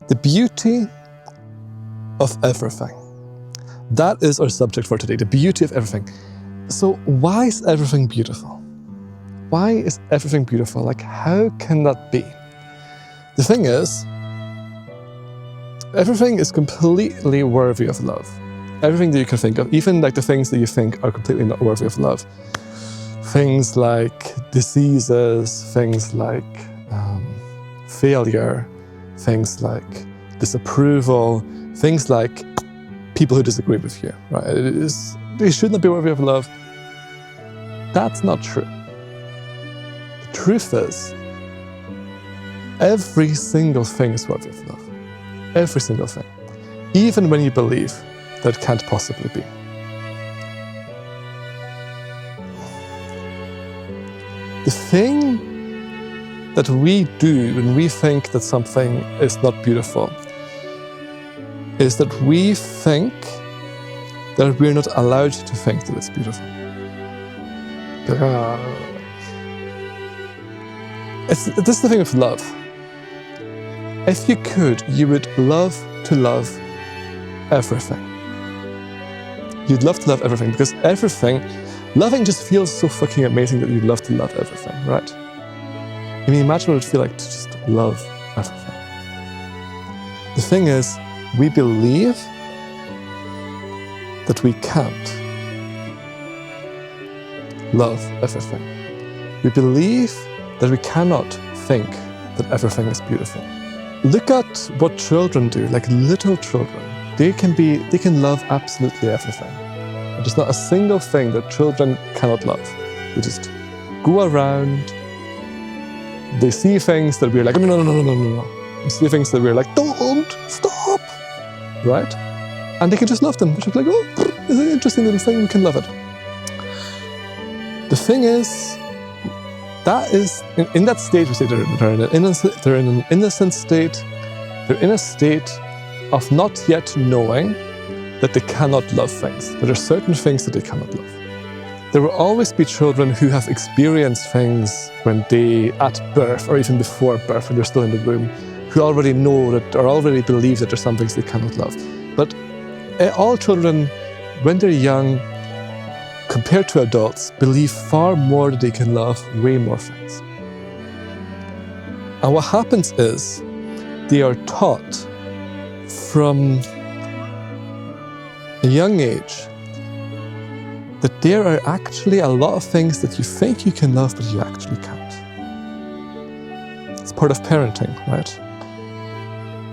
The beauty of everything. That is our subject for today, the beauty of everything. So why is everything beautiful? Why is everything beautiful? Like, how can that be? The thing is, everything is completely worthy of love. Everything that you can think of, even like the things that you think are completely not worthy of love. Things like diseases, things like failure, things like disapproval, things like people who disagree with you, right? They should not be worthy of love. That's not true. The truth is, every single thing is worthy of love. Every single thing. Even when you believe that it can't possibly be. The thing that we do when we think that something is not beautiful is that we think that we're not allowed to think that it's beautiful. This is the thing with love. If you could, you would love to love everything. You'd love to love everything because loving just feels so fucking amazing that you'd love to love everything, right? I mean, imagine what it would feel like to just love everything. The thing is, we believe that we can't love everything. We believe that we cannot think that everything is beautiful. Look at what children do, like little children. They can love absolutely everything. There's not a single thing that children cannot love. They just go around, they see things that we're like, no. They see things that we're like, don't, stop, right? And they can just love them. They're just like, oh, it's an interesting little thing, we can love it. The thing is, that is, in that stage, we say they're in an innocent state. They're in a state of not yet knowing that they cannot love things. There are certain things that they cannot love. There will always be children who have experienced things when they, at birth, or even before birth, when they're still in the womb, who already know that, or already believe that there's some things they cannot love. But all children, when they're young, compared to adults, believe far more that they can love way more things. And what happens is, they are taught from a young age that there are actually a lot of things that you think you can love, but you actually can't. It's part of parenting, right?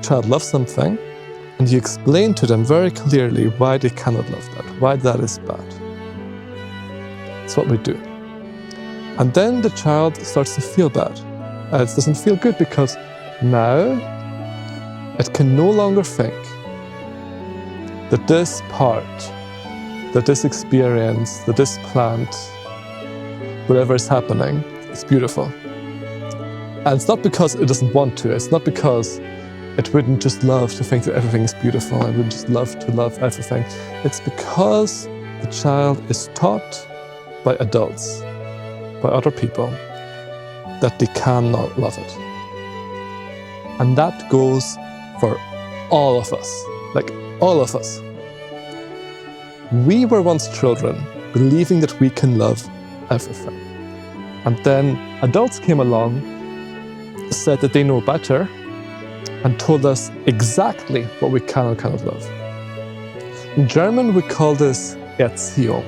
Child loves something, and you explain to them very clearly why they cannot love that, why that is bad. That's what we do. And then the child starts to feel bad. It doesn't feel good because now it can no longer think that this part, that this experience, that this plant, whatever is happening, is beautiful. And it's not because it doesn't want to, it's not because it wouldn't just love to think that everything is beautiful, it would just love to love everything. It's because the child is taught by adults, by other people, that they cannot love it. And that goes for all of us, like all of us. We were once children, believing that we can love everything. And then adults came along, said that they know better, and told us exactly what we can and cannot love. In German, we call this Erziehung,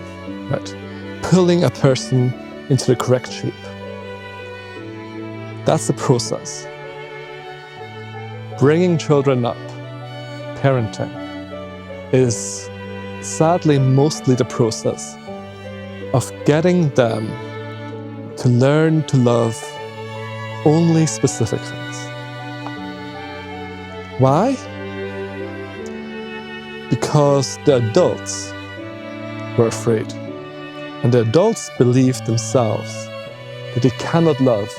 right? Pulling a person into the correct shape. That's the process. Bringing children up, parenting, is sadly mostly the process of getting them to learn to love only specific things. Why? Because the adults were afraid. And the adults believed themselves that they cannot love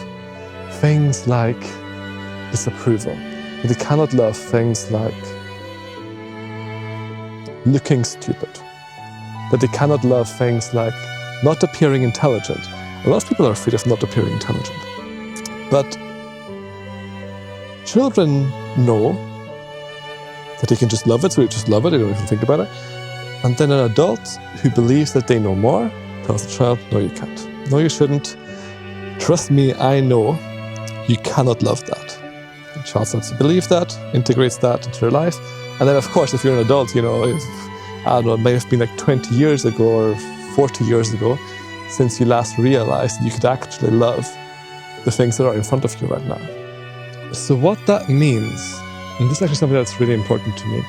things like disapproval. That they cannot love things like looking stupid. That they cannot love things like not appearing intelligent. A lot of people are afraid of not appearing intelligent. But children know that they can just love it, so they just love it, they don't even think about it. And then an adult who believes that they know more tells the child, no, you can't. No, you shouldn't. Trust me, I know you cannot love that. The child starts to believe that, integrates that into their life. And then, of course, if you're an adult, you know, I don't know, it may have been like 20 years ago or 40 years ago since you last realized that you could actually love the things that are in front of you right now. So what that means, and this is actually something that's really important to me,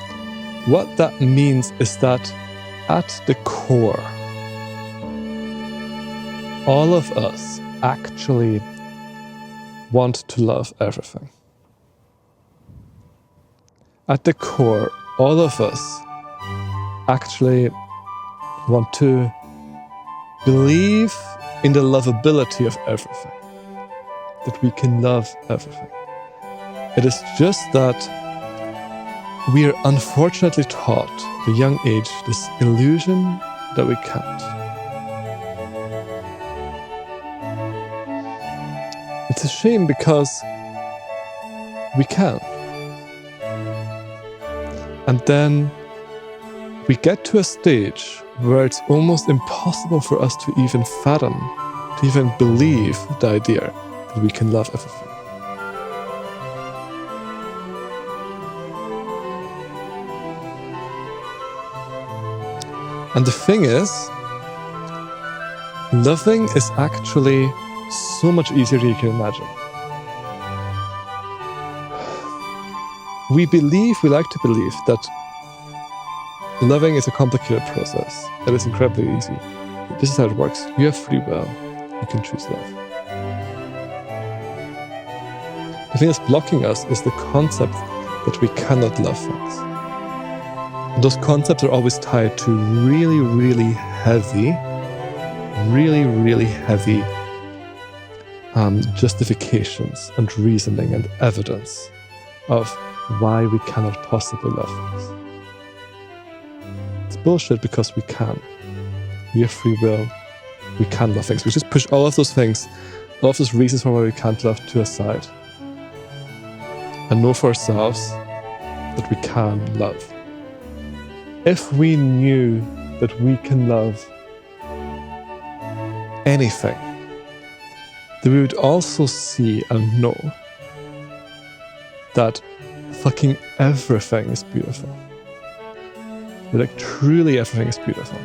what that means is that at the core, all of us actually want to love everything. At the core, all of us actually want to believe in the lovability of everything, that we can love everything. It is just that we are unfortunately taught at a young age this illusion that we can't. It's a shame because we can. And then we get to a stage where it's almost impossible for us to even fathom, to even believe the idea that we can love everything. And the thing is, loving is actually so much easier than you can imagine. We like to believe that loving is a complicated process. It is incredibly easy. This is how it works. You have free will. You can choose love. The thing that's blocking us is the concept that we cannot love things. And those concepts are always tied to really, really heavy justifications and reasoning and evidence of why we cannot possibly love things. It's bullshit because we can. We have free will. We can love things. We just push all of those things, all of those reasons for why we can't love to a side, and know for ourselves that we can love. If we knew that we can love anything, then we would also see and know that fucking everything is beautiful. Like truly everything is beautiful.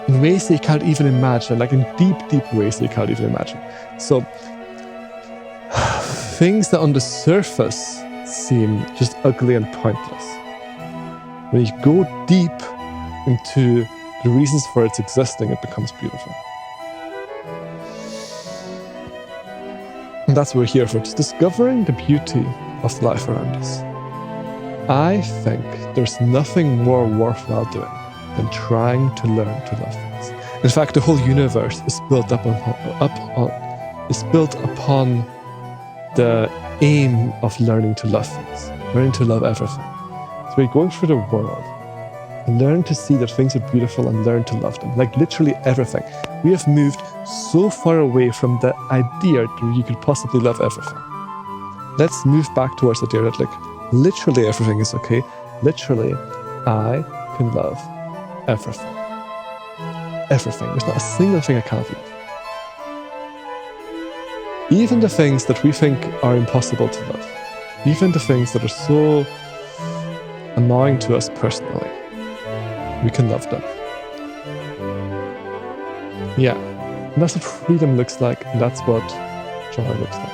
In ways that you can't even imagine, like in deep, deep ways that you can't even imagine. So, things that on the surface seem just ugly and pointless, when you go deep into the reasons for its existing, it becomes beautiful. And that's what we're here for, just discovering the beauty of life around us. I think there's nothing more worthwhile doing than trying to learn to love things. In fact, the whole universe is built upon the aim of learning to love things, learning to love everything. So we're going through the world and learn to see that things are beautiful and learn to love them. Like literally everything. We have moved so far away from the idea that you could possibly love everything. Let's move back towards the idea that like literally everything is okay. Literally, I can love everything. Everything. There's not a single thing I can't love. Even the things that we think are impossible to love. Even the things that are so annoying to us personally. We can love them. Yeah. And that's what freedom looks like, and that's what joy looks like.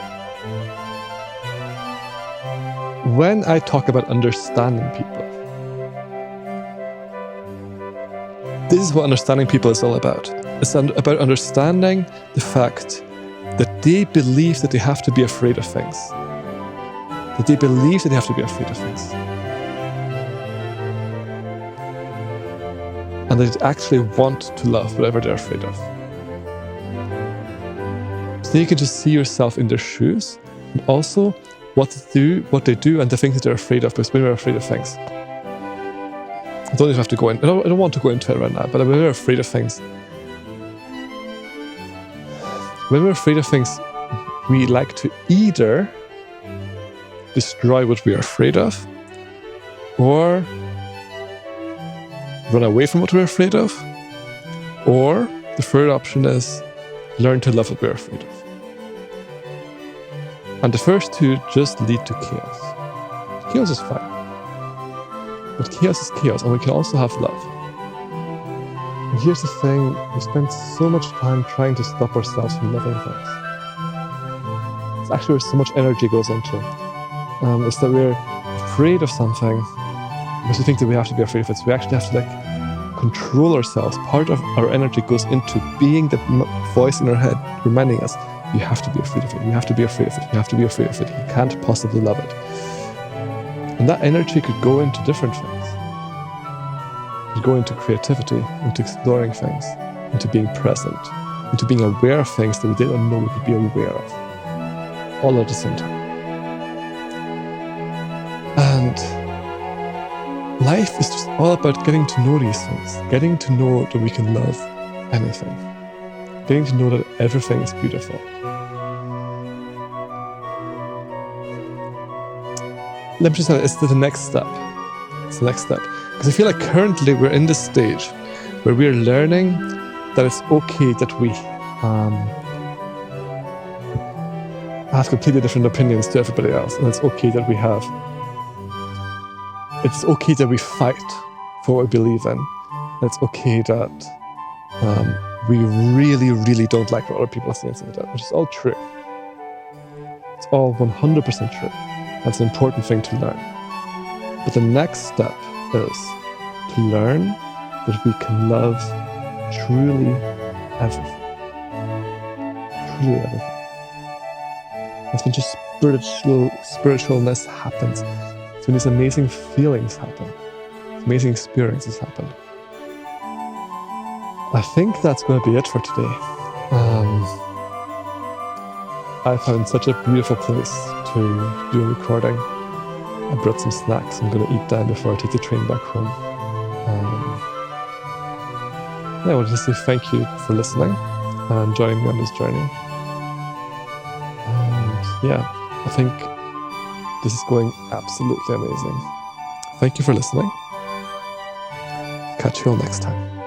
When I talk about understanding people, this is what understanding people is all about. It's about understanding the fact that they believe that they have to be afraid of things. That they believe that they have to be afraid of things. And they actually want to love whatever they're afraid of. So you can just see yourself in their shoes, and also what they do, and the things that they're afraid of, because when we're afraid of things, I don't even have to go in. I don't want to go into it right now, but when we're afraid of things, we like to either destroy what we are afraid of, or run away from what we're afraid of, or the third option is learn to love what we're afraid of. And the first two just lead to chaos. Chaos is fine. But chaos is chaos, and we can also have love. And here's the thing, we spend so much time trying to stop ourselves from loving things. It's actually where so much energy goes into. It's that we're afraid of something because we think that we have to be afraid of it. So we actually have to control ourselves. Part of our energy goes into being the voice in our head reminding us, you have to be afraid of it, you have to be afraid of it, you have to be afraid of it, you can't possibly love it. And that energy could go into different things. It could go into creativity, into exploring things, into being present, into being aware of things that we didn't know we could be aware of, all at the same time. And life is just all about getting to know these things, getting to know that we can love anything, getting to know that everything is beautiful. Let me just say, it's the next step. It's the next step. Because I feel like currently we're in this stage where we're learning that it's okay that we have completely different opinions to everybody else. And it's okay that we have... It's okay that we fight for what we believe in. And it's okay that we really, really don't like what other people are saying, like that, which is all true. It's all 100% true. That's an important thing to learn. But the next step is to learn that we can love truly everything. Truly everything. That's when just spiritualness happens. It's when these amazing feelings happen. Amazing experiences happen. I think that's going to be it for today. I found such a beautiful place to do a recording. I brought some snacks. I'm going to eat them before I take the train back home. I wanted to say thank you for listening and joining me on this journey. And yeah, I think this is going absolutely amazing. Thank you for listening. Catch you all next time.